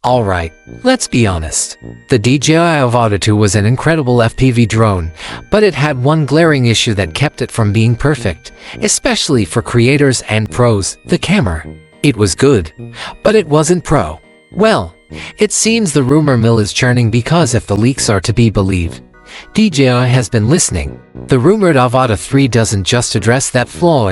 Alright, let's be honest. The DJI Avata 2 was an incredible FPV drone, but it had one glaring issue that kept it from being perfect, especially for creators and pros: the camera. It was good, but it wasn't pro. Well, it seems the rumor mill is churning, because if the leaks are to be believed, DJI has been listening. The rumored Avata 3 doesn't just address that flaw,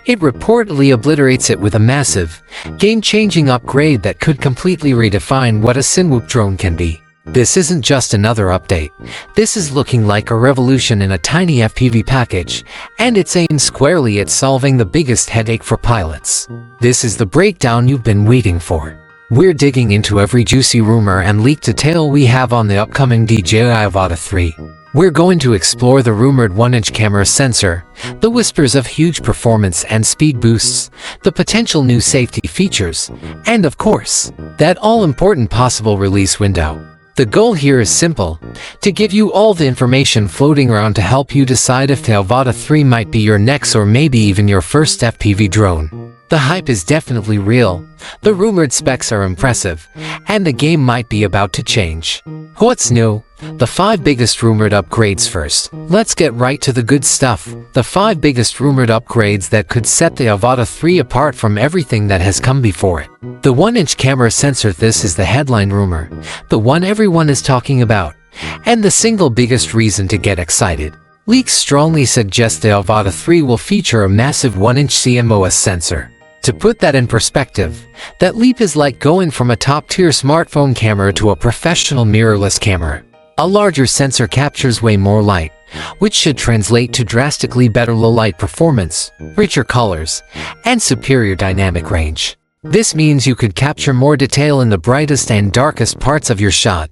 it reportedly obliterates it with a massive, game-changing upgrade that could completely redefine what a Cinewhoop drone can be. This isn't just another update. This is looking like a revolution in a tiny FPV package, and it's aimed squarely at solving the biggest headache for pilots. This is the breakdown you've been waiting for. We're digging into every juicy rumor and leaked detail we have on the upcoming DJI Avata 3. We're going to explore the rumored 1-inch camera sensor, the whispers of huge performance and speed boosts, the potential new safety features, and of course, that all-important possible release window. The goal here is simple: to give you all the information floating around to help you decide if the Avata 3 might be your next or maybe even your first FPV drone. The hype is definitely real, the rumored specs are impressive, and the game might be about to change. What's new? The 5 biggest rumored upgrades first. Let's get right to the good stuff. The 5 biggest rumored upgrades that could set the Avata 3 apart from everything that has come before it. The 1-inch camera sensor. This is the headline rumor, the one everyone is talking about, and the single biggest reason to get excited. Leaks strongly suggest the Avata 3 will feature a massive 1-inch CMOS sensor. To put that in perspective, that leap is like going from a top-tier smartphone camera to a professional mirrorless camera. A larger sensor captures way more light, which should translate to drastically better low-light performance, richer colors, and superior dynamic range. This means you could capture more detail in the brightest and darkest parts of your shot,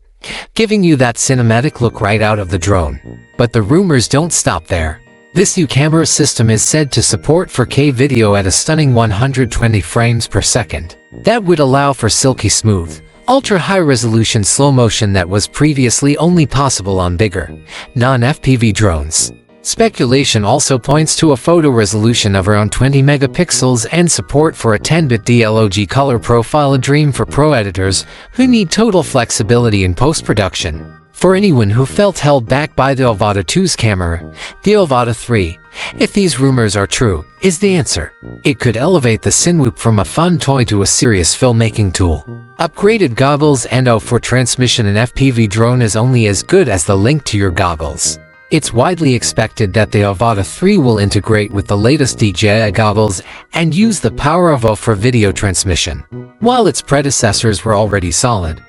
giving you that cinematic look right out of the drone. But the rumors don't stop there. This new camera system is said to support 4K video at a stunning 120 frames per second. That would allow for silky smooth, ultra-high-resolution slow motion that was previously only possible on bigger, non-FPV drones. Speculation also points to a photo resolution of around 20 megapixels and support for a 10-bit DLOG color profile, a dream for pro editors who need total flexibility in post-production. For anyone who felt held back by the Avata 2's camera, the Avata 3, if these rumors are true, is the answer. It could elevate the Cinewhoop from a fun toy to a serious filmmaking tool. Upgraded goggles. And for transmission, an FPV drone is only as good as the link to your goggles. It's widely expected that the Avata 3 will integrate with the latest DJI goggles and use the power of for video transmission. While its predecessors were already solid,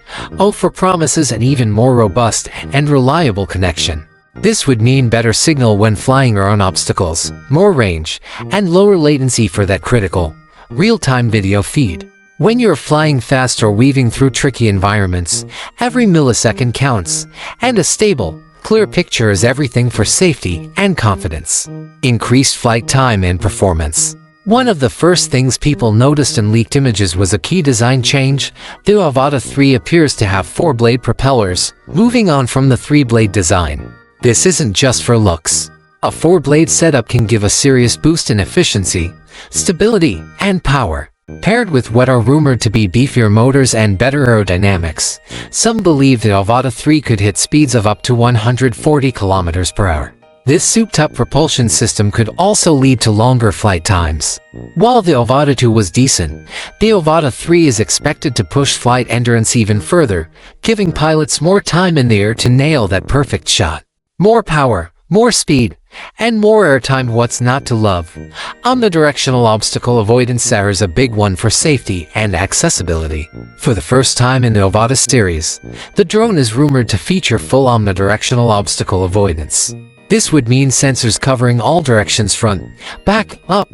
for promises an even more robust and reliable connection. This would mean better signal when flying or on obstacles, more range, and lower latency for that critical, real-time video feed. When you're flying fast or weaving through tricky environments, every millisecond counts, and a stable, clear picture is everything for safety and confidence. Increased flight time and performance. One of the first things people noticed in leaked images was a key design change. The Avata 3 appears to have 4-blade propellers, moving on from the 3-blade design. This isn't just for looks. A 4-blade setup can give a serious boost in efficiency, stability, and power. Paired with what are rumored to be beefier motors and better aerodynamics, some believe the Avata 3 could hit speeds of up to 140 km per hour. This souped-up propulsion system could also lead to longer flight times. While the Avata 2 was decent, the Avata 3 is expected to push flight endurance even further, giving pilots more time in the air to nail that perfect shot. More power, more speed, and more airtime. What's not to love? Omnidirectional obstacle avoidance is a big one for safety and accessibility. For the first time in the Avata series, the drone is rumored to feature full omnidirectional obstacle avoidance. This would mean sensors covering all directions, front, back, up,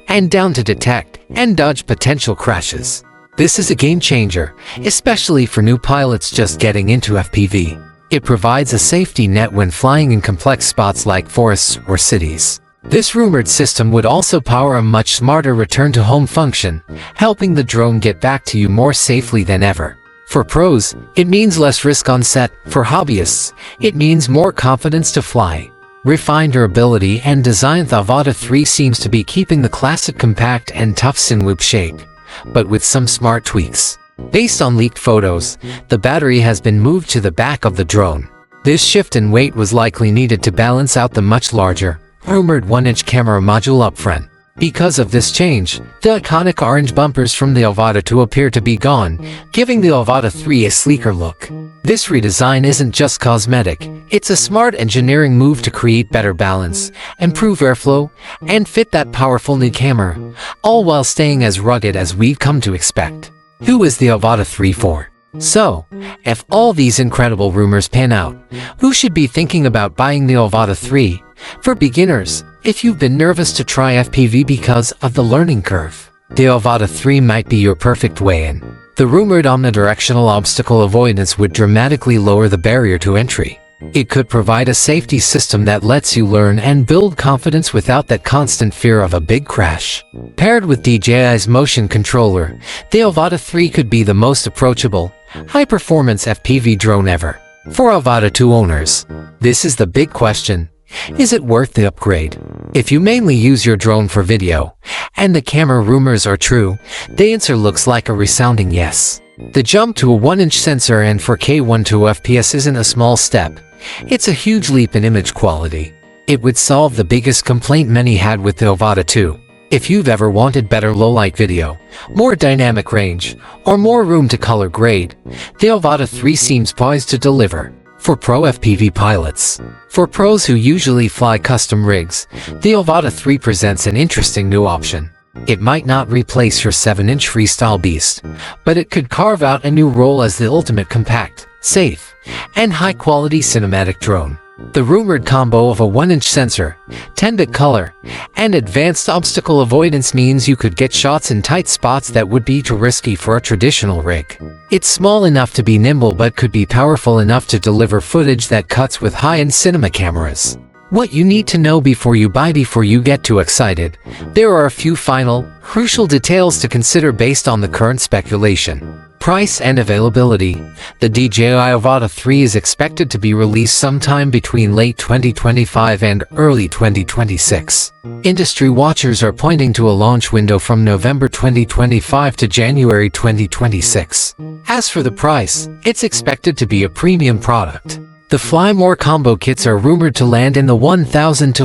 and down, to detect and dodge potential crashes. This is a game changer, especially for new pilots just getting into FPV. It provides a safety net when flying in complex spots like forests or cities. This rumored system would also power a much smarter return-to-home function, helping the drone get back to you more safely than ever. For pros, it means less risk on set. For hobbyists, it means more confidence to fly. Refined durability and design. The Avata 3 seems to be keeping the classic compact and tough Cinewhoop shape, but with some smart tweaks. Based on leaked photos, the battery has been moved to the back of the drone. This shift in weight was likely needed to balance out the much larger, rumored 1-inch camera module up front. Because of this change, the iconic orange bumpers from the Avata 2 appear to be gone, giving the Avata 3 a sleeker look. This redesign isn't just cosmetic, it's a smart engineering move to create better balance, improve airflow, and fit that powerful new camera, all while staying as rugged as we've come to expect. Who is the Avata 3 for? So, if all these incredible rumors pan out, who should be thinking about buying the Avata 3? For beginners, if you've been nervous to try FPV because of the learning curve, the Avata 3 might be your perfect way in. The rumored omnidirectional obstacle avoidance would dramatically lower the barrier to entry. It could provide a safety system that lets you learn and build confidence without that constant fear of a big crash. Paired with DJI's motion controller, the Avata 3 could be the most approachable, high-performance FPV drone ever. For Avata 2 owners, this is the big question. Is it worth the upgrade? If you mainly use your drone for video, and the camera rumors are true, the answer looks like a resounding yes. The jump to a 1-inch sensor and 4K 120 FPS isn't a small step. It's a huge leap in image quality. It would solve the biggest complaint many had with the Avata 2. If you've ever wanted better low-light video, more dynamic range, or more room to color grade, the Avata 3 seems poised to deliver. For pro FPV pilots. For pros who usually fly custom rigs, the Avata 3 presents an interesting new option. It might not replace your 7-inch freestyle beast, but it could carve out a new role as the ultimate compact, safe, and high-quality cinematic drone. The rumored combo of a 1-inch sensor, 10-bit color, and advanced obstacle avoidance means you could get shots in tight spots that would be too risky for a traditional rig. It's small enough to be nimble but could be powerful enough to deliver footage that cuts with high-end cinema cameras. What you need to know before you buy before you get too excited. There are a few final, crucial details to consider based on the current speculation. Price and availability. The DJI Avata 3 is expected to be released sometime between late 2025 and early 2026. Industry watchers are pointing to a launch window from November 2025 to January 2026. As for the price, it's expected to be a premium product. The Fly More combo kits are rumored to land in the $1,200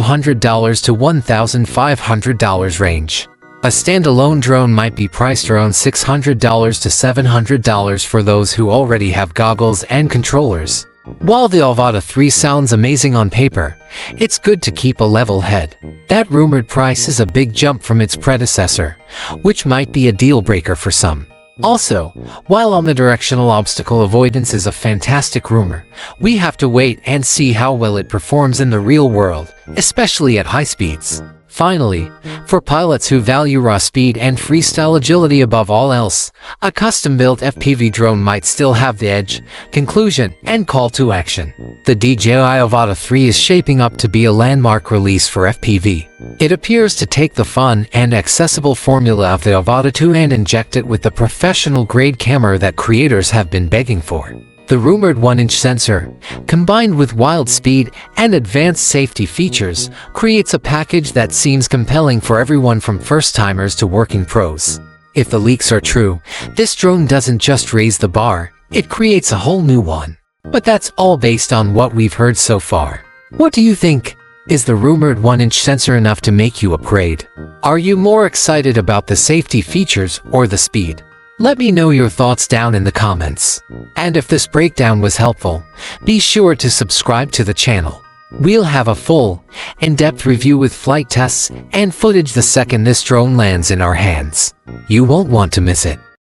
to $1,500 range. A standalone drone might be priced around $600 to $700 for those who already have goggles and controllers. While the Avata 3 sounds amazing on paper, it's good to keep a level head. That rumored price is a big jump from its predecessor, which might be a deal breaker for some. Also, while omnidirectional obstacle avoidance is a fantastic rumor, we have to wait and see how well it performs in the real world, especially at high speeds. Finally, for pilots who value raw speed and freestyle agility above all else, a custom-built FPV drone might still have the edge. Conclusion and call to action. The DJI Avata 3 is shaping up to be a landmark release for FPV. It appears to take the fun and accessible formula of the Avata 2 and inject it with the professional-grade camera that creators have been begging for. The rumored 1-inch sensor, combined with wild speed and advanced safety features, creates a package that seems compelling for everyone from first-timers to working pros. If the leaks are true, this drone doesn't just raise the bar, it creates a whole new one. But that's all based on what we've heard so far. What do you think? Is the rumored 1-inch sensor enough to make you upgrade? Are you more excited about the safety features or the speed? Let me know your thoughts down in the comments. And if this breakdown was helpful, be sure to subscribe to the channel. We'll have a full, in-depth review with flight tests and footage the second this drone lands in our hands. You won't want to miss it.